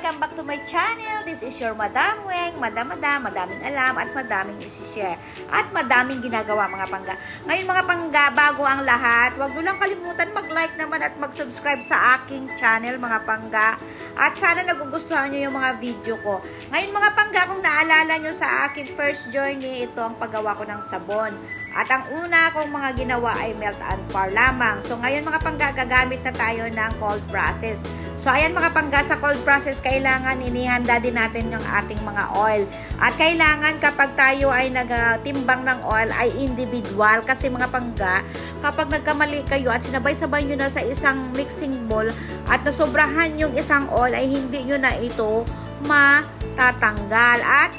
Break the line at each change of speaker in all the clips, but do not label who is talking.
Welcome back to my channel. This is your Madam Weng. Madaming alam at madaming isi-share. At madaming ginagawa mga pangga. Ngayon mga pangga, bago ang lahat, huwag nyo lang kalimutan mag-like naman at mag-subscribe sa aking channel mga pangga. At sana nagugustuhan nyo yung mga video ko. Ngayon mga pangga, kung naalala nyo sa aking first journey, ito ang paggawa ko ng sabon. At ang una kong mga ginawa ay melt and pour lamang. So ngayon mga pangga, gagamit na tayo ng cold process. So ayan mga pangga, sa cold process kailangan inihanda din natin yung ating mga oil. At kailangan kapag tayo ay nagtimbang ng oil ay individual. Kasi mga pangga, kapag nagkamali kayo at sinabay-sabay nyo na sa isang mixing bowl at nasobrahan yung isang oil ay hindi nyo na ito matatanggal. At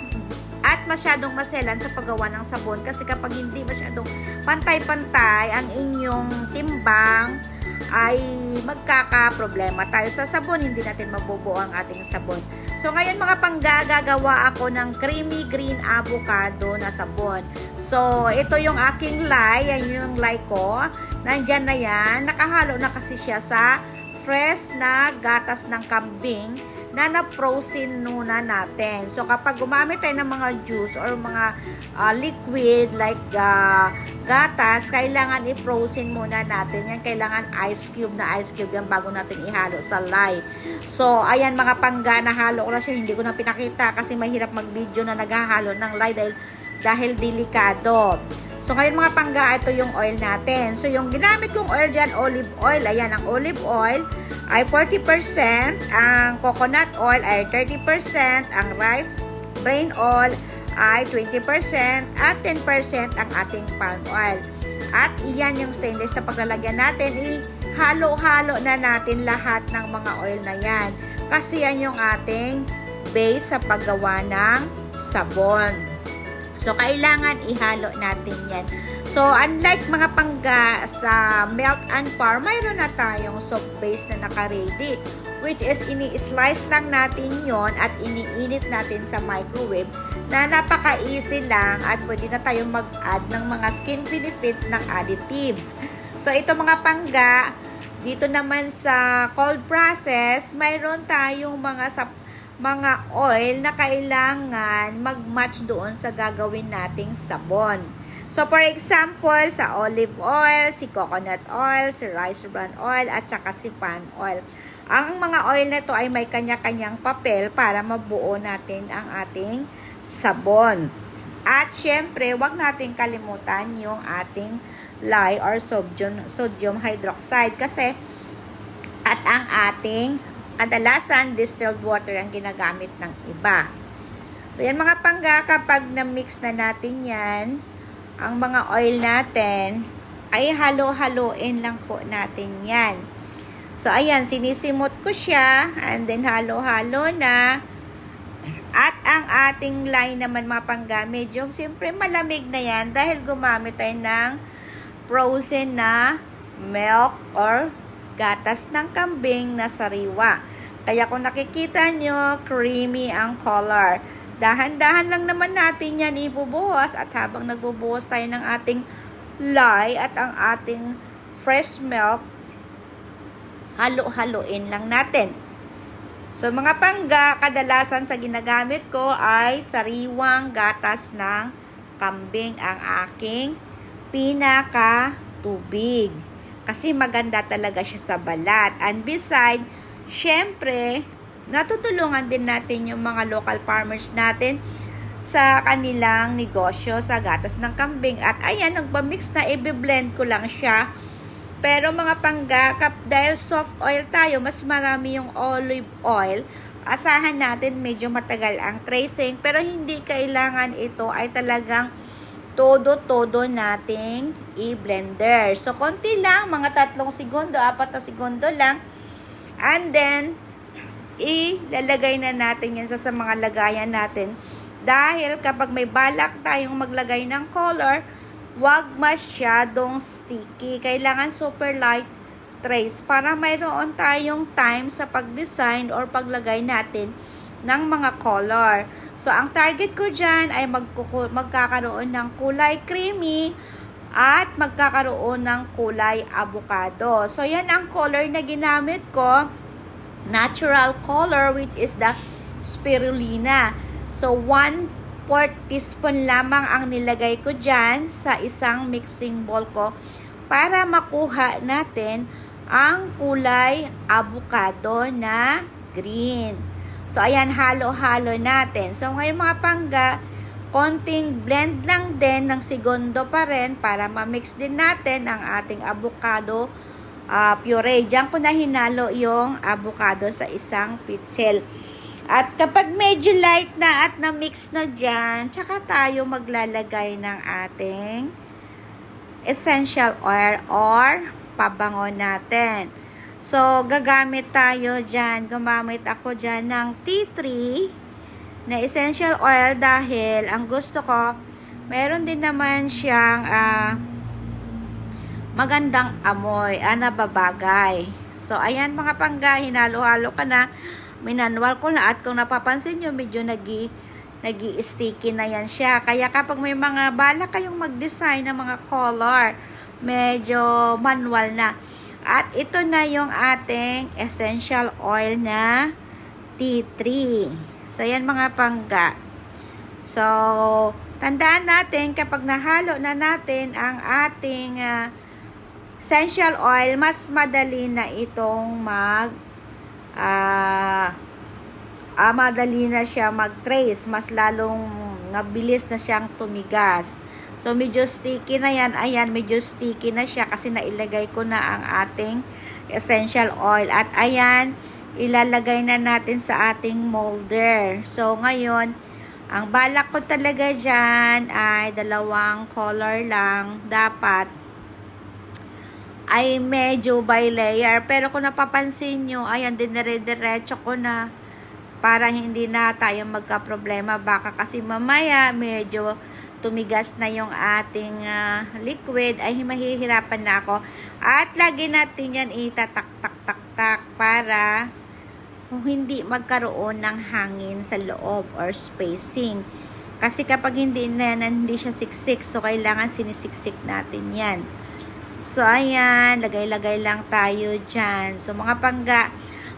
masyadong maselan sa paggawa ng sabon kasi kapag hindi masyadong pantay-pantay ang inyong timbang ay magkaka-problema tayo sa sabon, hindi natin mabubuo ang ating sabon. So ngayon mga pangga, gagawa ako ng creamy green avocado na sabon. So ito yung aking lye, yan yung lye ko, nandyan na yan, nakahalo na kasi siya sa fresh na gatas ng kambing na na-frozen muna natin. So, kapag gumamit tayo ng mga juice or mga liquid like gatas, kailangan i-frozen muna natin. Yan, kailangan ice cube yan bago natin ihalo sa lye. So, ayan mga pangga, nahalo ko na siya. Hindi ko na pinakita kasi mahirap mag-video na naghahalo ng lye dahil delikado. So, ngayon mga pangga, ito yung oil natin. So, yung ginamit kong oil dyan, olive oil. Ayan, ang olive oil ay 40%, ang coconut oil ay 30%, ang rice bran oil ay 20%, at 10% ang ating palm oil. At iyan yung stainless na paglalagyan natin, ihalo-halo na natin lahat ng mga oil na yan. Kasi yan yung ating base sa paggawa ng sabon. So, kailangan ihalo natin yan. So, unlike mga pangga sa melt and pour, mayroon na tayong soap base na naka-ready. Which is, ini-slice lang natin yon at iniinit natin sa microwave na napaka-easy lang at pwede na tayong mag-add ng mga skin benefits ng additives. So, ito mga pangga, dito naman sa cold process, mayroon tayong mga oil na kailangan mag-match doon sa gagawin nating sabon. So, for example, sa olive oil, si coconut oil, si rice bran oil, at saka si palm oil. Ang mga oil na to ay may kanya-kanyang papel para mabuo natin ang ating sabon. At syempre, wag natin kalimutan yung ating lye or sodium hydroxide kasi at ang ating kadalasan distilled water ang ginagamit ng iba. So, yan mga pangga, kapag na-mix na natin yan, ang mga oil natin, ay halo-haloin lang po natin yan. So, ayan, sinisimot ko siya, and then halo-halo na. At ang ating lye naman mga pangga, medyo siyempre malamig na yan dahil gumamit tayo ng frozen na milk or gatas ng kambing na sariwa. Kaya kung nakikita nyo, creamy ang color. Dahan-dahan lang naman natin yan ibubuhos at habang nagbubuhos tayo ng ating lye at ang ating fresh milk, halo-haloin lang natin. So mga pangga, kadalasan sa ginagamit ko ay sariwang gatas ng kambing ang aking pinaka-tubig. Kasi maganda talaga siya sa balat. And beside, syempre, natutulungan din natin yung mga local farmers natin sa kanilang negosyo sa gatas ng kambing. At ayan, nagpa-mix na, i-blend ko lang siya. Pero mga pangga, dahil soft oil tayo, mas marami yung olive oil, asahan natin medyo matagal ang tracing. Pero hindi kailangan ito ay talagang todo-todo nating i-blender. So, konti lang, mga 3 segundo, 4 na segundo lang. And then, ilalagay na natin yan sa mga lagayan natin. Dahil kapag may balak tayong maglagay ng color, wag masyadong sticky. Kailangan super light trace para mayroon tayong time sa pag-design or paglagay natin ng mga color. So, ang target ko dyan ay magkakaroon ng kulay creamy at magkakaroon ng kulay avocado. So, yan ang color na ginamit ko. natural color, which is the spirulina. So, 1/4 teaspoon lamang ang nilagay ko dyan sa isang mixing bowl ko para makuha natin ang kulay avocado na green. So, ayan, halo-halo natin. So, ngayon mga pangga, konting blend lang din ng segundo pa rin para ma-mix din natin ang ating avocado puree. Diyan ko na hinalo yung avocado sa isang pitsil. At kapag medyo light na at na-mix na dyan, tsaka tayo maglalagay ng ating essential oil or pabango natin. So, gagamit tayo dyan. Gumamit ako dyan ng tea tree na essential oil dahil ang gusto ko, meron din naman siyang magandang amoy, nababagay. So, ayan mga pangga, hinalo-halo ka na. Minanwal ko na at kung napapansin nyo, medyo nagi-sticky na yan siya. Kaya kapag may mga bala kayong mag-design ng mga color, medyo manual na. At ito na yung ating essential oil na tea tree. So, yan mga pangga. So, tandaan natin kapag nahalo na natin ang ating essential oil, mas madali na itong madali na siya mag-trace. Mas lalong mabilis na siyang tumigas. So, medyo sticky na yan. Ayan, medyo sticky na siya kasi nailagay ko na ang ating essential oil. At ayan, ilalagay na natin sa ating molder. So, ngayon, ang balak ko talaga dyan ay 2 color lang. Dapat ay medyo by layer. Pero kung napapansin nyo, ayan, dinire-diretso ko na para hindi na tayo magka-problema. Baka kasi mamaya medyo tumigas na yung ating liquid, ay mahihirapan na ako. At lagi natin yan itatak-tak-tak-tak para hindi magkaroon ng hangin sa loob or spacing. Kasi kapag hindi siya siksik, so kailangan sinisiksik natin yan. So, ayan, lagay-lagay lang tayo dyan. So, mga pangga,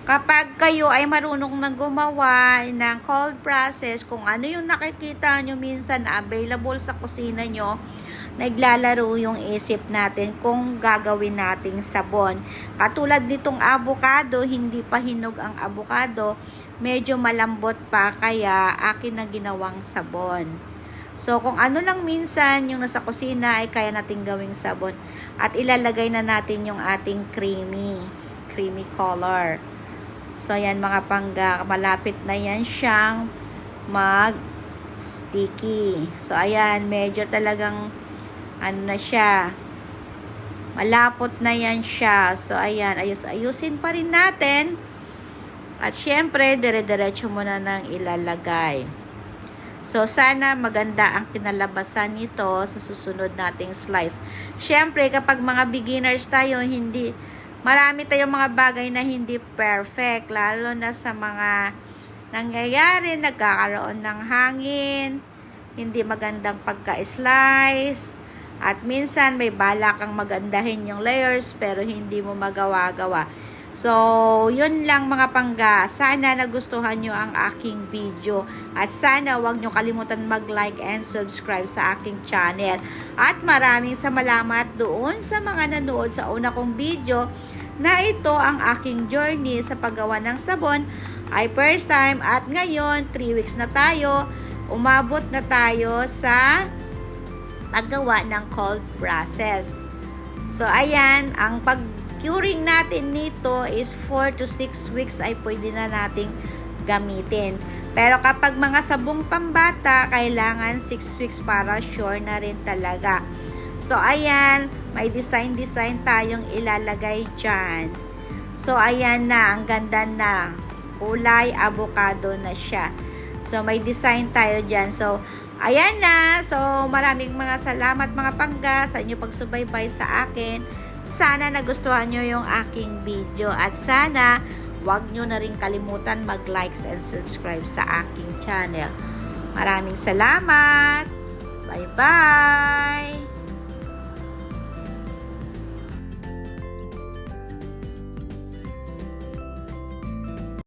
kapag kayo ay marunong nang gumawa ng cold process, kung ano yung nakikita nyo minsan available sa kusina nyo, naglalaro yung isip natin kung gagawin nating sabon. Katulad nitong avocado, hindi pa hinog ang avocado, medyo malambot pa, kaya akin na ginawang sabon. So, kung ano lang minsan yung nasa kusina ay kaya nating gawing sabon. At ilalagay na natin yung ating creamy color. So, ayan mga pangga, malapit na yan siyang mag-sticky. So, ayan, medyo talagang na siya. Malapot na yan siya. So, ayan, ayusin pa rin natin. At syempre, dire-diretso mo na nang ilalagay. So, sana maganda ang kinalabasan nito sa susunod nating slice. Syempre, kapag mga beginners tayo, marami tayong mga bagay na hindi perfect. Lalo na sa mga nangyayari, nagkakaroon ng hangin, hindi magandang pagka-slice, at minsan may bala kang magandahin yung layers, pero hindi mo magawa-gawa. So, yun lang mga pangga. Sana nagustuhan nyo ang aking video. At sana wag nyo kalimutan mag-like and subscribe sa aking channel. At maraming salamat doon sa mga nanood sa una kong video na ito ang aking journey sa paggawa ng sabon ay first time. At ngayon, 3 weeks na tayo. Umabot na tayo sa paggawa ng cold process. So, ayan, ang pag-curing natin nito is 4 to 6 weeks ay pwede na nating gamitin. Pero kapag mga sabong pambata, kailangan 6 weeks para sure na rin talaga. So, ayan, may design tayong ilalagay dyan. So, ayan na, ang ganda na. Kulay avocado na siya. So, may design tayo dyan. So, ayan na. So, maraming mga salamat mga pangga sa inyo pagsubaybay sa akin. Sana nagustuhan nyo yung aking video. At sana, wag nyo na rin kalimutan mag-likes and subscribe sa aking channel. Maraming salamat. Bye-bye.